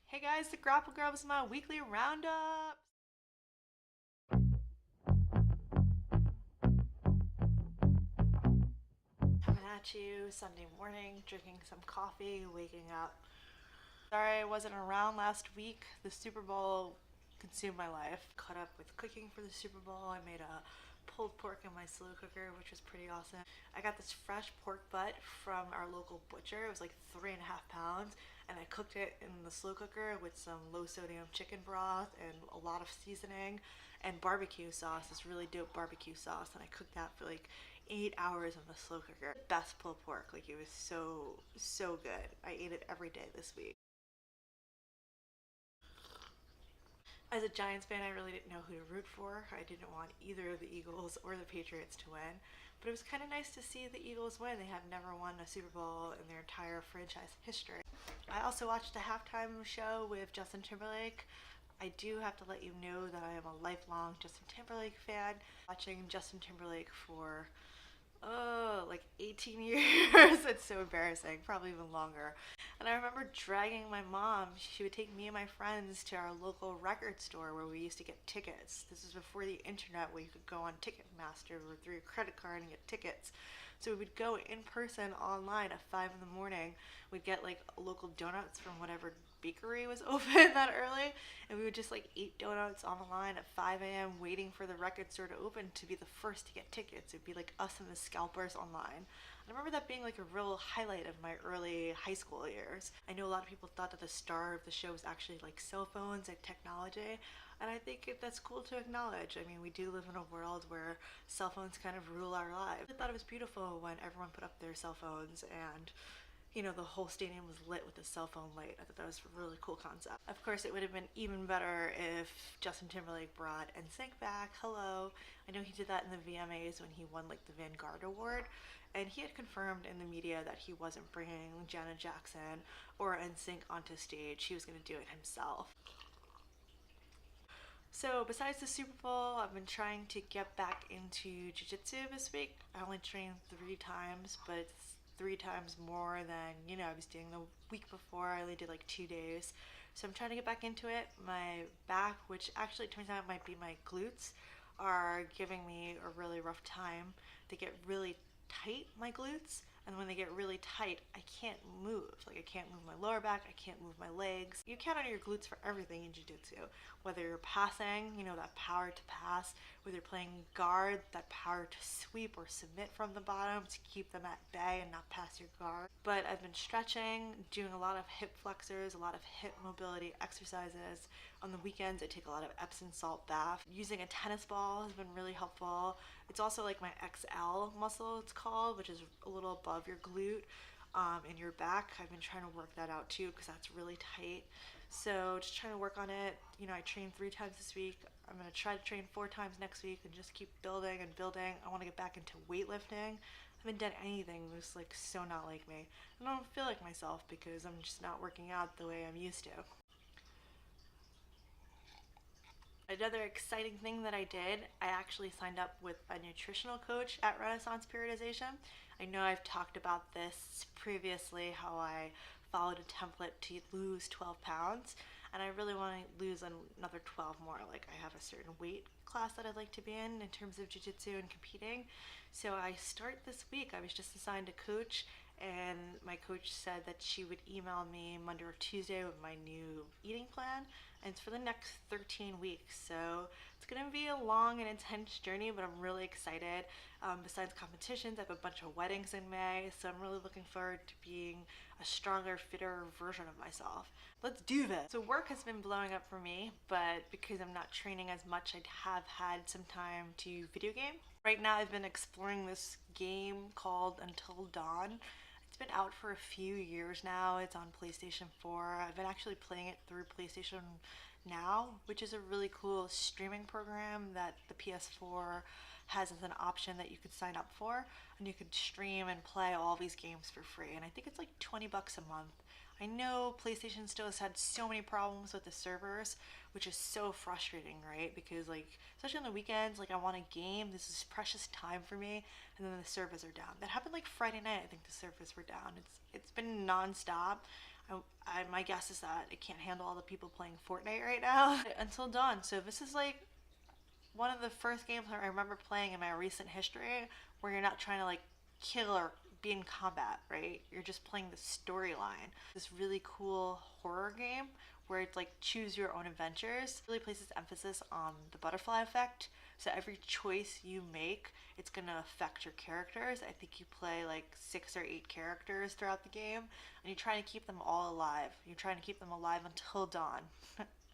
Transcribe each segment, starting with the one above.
Hey guys, the Grapple Girl is my weekly roundup. Coming at you Sunday morning, drinking some coffee, waking up. Sorry I wasn't around last week. The Super Bowl consumed my life. Caught up with cooking for the Super Bowl. I made a pulled pork in my slow cooker, which was pretty awesome. I got this fresh pork butt from our local butcher. It was like 3.5 pounds, and I cooked it in the slow cooker with some low sodium chicken broth and a lot of seasoning and barbecue sauce, this really dope barbecue sauce, and I cooked that for like 8 hours in the slow cooker. Best pulled pork, like it was so good. I ate it every day this week. As a Giants fan, I really didn't know who to root for. I didn't want either of the Eagles or the Patriots to win. But it was kind of nice to see the Eagles win. They have never won a Super Bowl in their entire franchise history. I also watched a halftime show with Justin Timberlake. I do have to let you know that I am a lifelong Justin Timberlake fan. Watching Justin Timberlake for like 18 years. It's so embarrassing, probably even longer. And I remember dragging my mom. She would take me and my friends to our local record store where we used to get tickets. This was before the internet where you could go on Ticketmaster or through your credit card and get tickets. So we would go in person online at 5 in the morning. We'd get like local donuts from whatever bakery was open that early, and we would just like eat donuts on the line at 5 a.m. waiting for the record store to open to be the first to get tickets. It'd be like us and the scalpers online. I remember that being like a real highlight of my early high school years. I know a lot of people thought that the star of the show was actually like cell phones, like technology, and I think that's cool to acknowledge. I mean, we do live in a world where cell phones kind of rule our lives. I thought it was beautiful when everyone put up their cell phones and the whole stadium was lit with a cell phone light. I thought that was a really cool concept. Of course, it would have been even better if Justin Timberlake brought NSYNC back. Hello. I know he did that in the VMAs when he won like the Vanguard Award. And he had confirmed in the media that he wasn't bringing Janet Jackson or NSYNC onto stage. He was going to do it himself. So, besides the Super Bowl, I've been trying to get back into jiu-jitsu this week. I only trained 3 times, but it's 3 times more than, I was doing the week before. I only did like 2 days. So I'm trying to get back into it. My back, which actually turns out might be my glutes, are giving me a really rough time. They get really tight, my glutes, and when they get really tight, I can't move. Like I can't move my lower back, I can't move my legs. You count on your glutes for everything in jiu-jitsu. Whether you're passing, that power to pass, whether you're playing guard, that power to sweep or submit from the bottom to keep them at bay and not pass your guard. But I've been stretching, doing a lot of hip flexors, a lot of hip mobility exercises. On the weekends, I take a lot of Epsom salt bath. Using a tennis ball has been really helpful. It's also like my XL muscle, it's called, which is a little above your glute in your back. I've been trying to work that out too because that's really tight. So just trying to work on it. I trained 3 times this week. I'm going to try to train 4 times next week and just keep building and building. I want to get back into weightlifting. I haven't done anything that's like so not like me. I don't feel like myself because I'm just not working out the way I'm used to. Another exciting thing that I did, I actually signed up with a nutritional coach at Renaissance Periodization. I know I've talked about this previously, how I followed a template to lose 12 pounds, and I really want to lose another 12 more. Like, I have a certain weight class that I'd like to be in terms of jiu-jitsu and competing. So I start this week. I was just assigned a coach, and my coach said that she would email me Monday or Tuesday with my new eating plan, and it's for the next 13 weeks. So it's gonna be a long and intense journey, but I'm really excited. Besides competitions, I have a bunch of weddings in May, so I'm really looking forward to being a stronger, fitter version of myself. Let's do this. So work has been blowing up for me, but because I'm not training as much, I have had some time to video game. Right now I've been exploring this game called Until Dawn. It's been out for a few years now. It's on PlayStation 4. I've been actually playing it through PlayStation Now, which is a really cool streaming program that the PS4 has as an option that you could sign up for, and you could stream and play all these games for free. And I think it's like 20 bucks a month. I know PlayStation still has had so many problems with the servers, which is so frustrating, right? Because like, especially on the weekends, like I want a game, this is precious time for me, and then the servers are down. That happened like Friday night, I think the servers were down. It's been nonstop. My guess is that it can't handle all the people playing Fortnite right now. Until Dawn. So this is like one of the first games I remember playing in my recent history where you're not trying to like kill or be in combat, right? You're just playing the storyline. This really cool horror game where it's like choose your own adventures. It really places emphasis on the butterfly effect. So every choice you make, it's gonna affect your characters. I think you play like 6 or 8 characters throughout the game, and you're trying to keep them all alive. You're trying to keep them alive until dawn.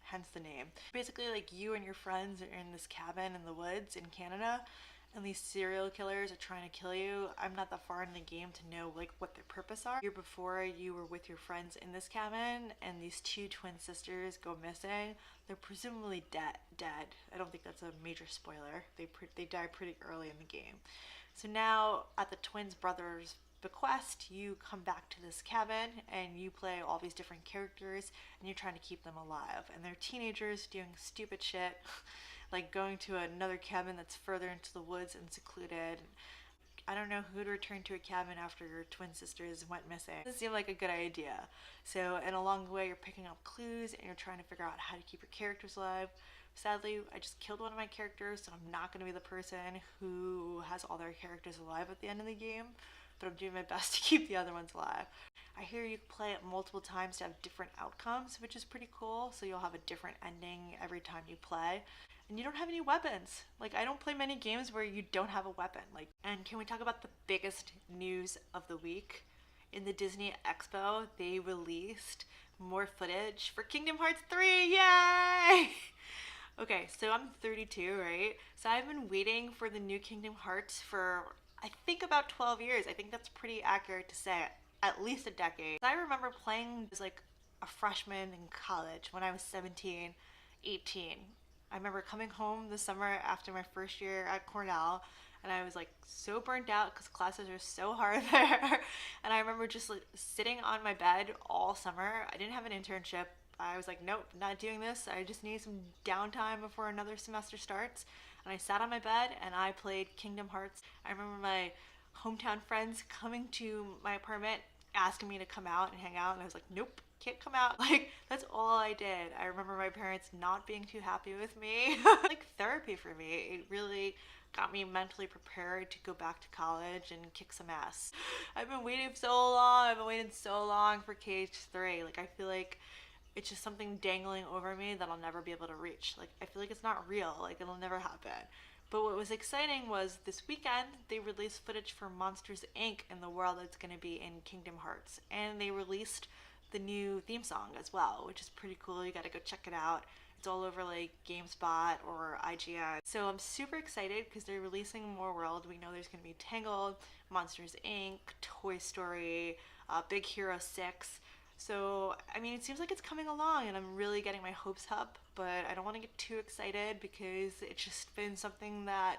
Hence the name. Basically, like you and your friends are in this cabin in the woods in Canada, and these serial killers are trying to kill you. I'm not that far in the game to know like what their purpose are. Year before, you were with your friends in this cabin, and these 2 twin sisters go missing. They're presumably dead. I don't think that's a major spoiler. They die pretty early in the game. So now, at the twins' brothers' bequest, you come back to this cabin and you play all these different characters, and you're trying to keep them alive. And they're teenagers doing stupid shit, like going to another cabin that's further into the woods and secluded. I don't know who to return to a cabin after your twin sisters went missing. This seemed like a good idea. So, and along the way, you're picking up clues and you're trying to figure out how to keep your characters alive. Sadly, I just killed one of my characters, so I'm not going to be the person who has all their characters alive at the end of the game, but I'm doing my best to keep the other ones alive. I hear you play it multiple times to have different outcomes, which is pretty cool. So you'll have a different ending every time you play. And you don't have any weapons. Like, I don't play many games where you don't have a weapon. Like, and can we talk about the biggest news of the week? In the Disney Expo, they released more footage for Kingdom Hearts 3. Yay! Okay, so I'm 32, right? So I've been waiting for the new Kingdom Hearts for, I think, about 12 years. I think that's pretty accurate to say. At least a decade. I remember playing as like a freshman in college when I was 17, 18. I remember coming home the summer after my first year at Cornell, and I was like so burnt out because classes are so hard there. And I remember just like sitting on my bed all summer. I didn't have an internship. I was like, nope, not doing this. I just need some downtime before another semester starts. And I sat on my bed and I played Kingdom Hearts. I remember my hometown friends coming to my apartment asking me to come out and hang out, and I was like, nope, can't come out. Like, that's all I did. I remember my parents not being too happy with me. Like therapy for me. It really got me mentally prepared to go back to college and kick some ass. I've been waiting so long. I've been waiting so long for KH3. Like, I feel like it's just something dangling over me that I'll never be able to reach. Like, I feel like it's not real. Like, it'll never happen. But what was exciting was this weekend they released footage for Monsters Inc. in the world that's going to be in Kingdom Hearts. And they released the new theme song as well, which is pretty cool. You got to go check it out. It's all over like GameSpot or IGN. So I'm super excited because they're releasing more world. We know there's going to be Tangled, Monsters Inc., Toy Story, Big Hero 6. So, I mean, it seems like it's coming along and I'm really getting my hopes up, but I don't want to get too excited because it's just been something that,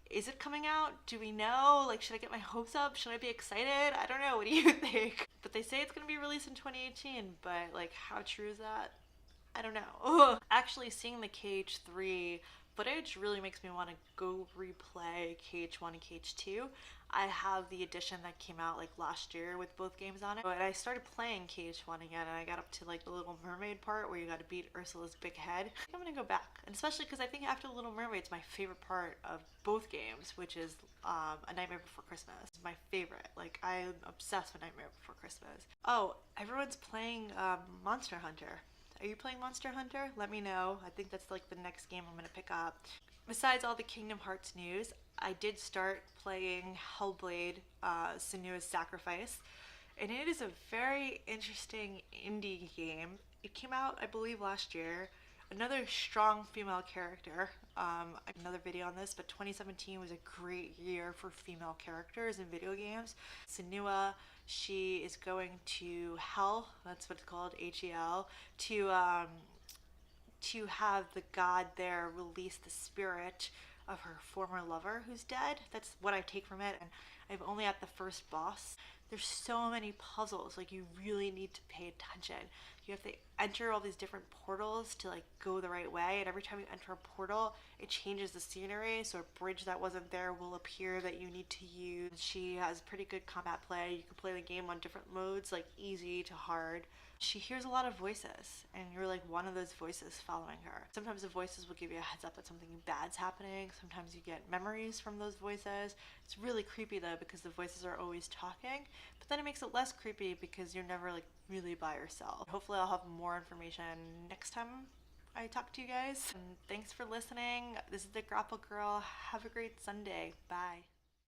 is it coming out? Do we know? Like, should I get my hopes up? Should I be excited? I don't know. What do you think? But they say it's going to be released in 2018, but like, how true is that? I don't know. Actually, seeing the KH3 footage really makes me want to go replay KH1 and KH2. I have the edition that came out like last year with both games on it. But I started playing KH1 again and I got up to like the Little Mermaid part where you got to beat Ursula's big head. I think I'm gonna go back. And especially because I think after the Little Mermaid, it's my favorite part of both games, which is A Nightmare Before Christmas. It's my favorite. Like, I'm obsessed with Nightmare Before Christmas. Oh, everyone's playing Monster Hunter. Are you playing Monster Hunter? Let me know. I think that's like the next game I'm gonna pick up. Besides all the Kingdom Hearts news, I did start playing Hellblade, Senua's Sacrifice, and it is a very interesting indie game. It came out, I believe, last year. Another strong female character. Another video on this, but 2017 was a great year for female characters in video games. Senua, she is going to Hell, that's what it's called, Hel, to have the god there release the spirit of her former lover who's dead. That's what I take from it, and I'm only at the first boss. There's so many puzzles, like you really need to pay attention. You have to enter all these different portals to like go the right way, and every time you enter a portal, it changes the scenery. So a bridge that wasn't there will appear that you need to use. She has pretty good combat play. You can play the game on different modes, like easy to hard. She hears a lot of voices, and you're like one of those voices following her. Sometimes the voices will give you a heads up that something bad's happening. Sometimes you get memories from those voices. It's really creepy though because the voices are always talking, but then it makes it less creepy because you're never like really by yourself. Hopefully, I'll have more information next time I talk to you guys. And thanks for listening. This is the Grapple Girl. Have a great Sunday. Bye.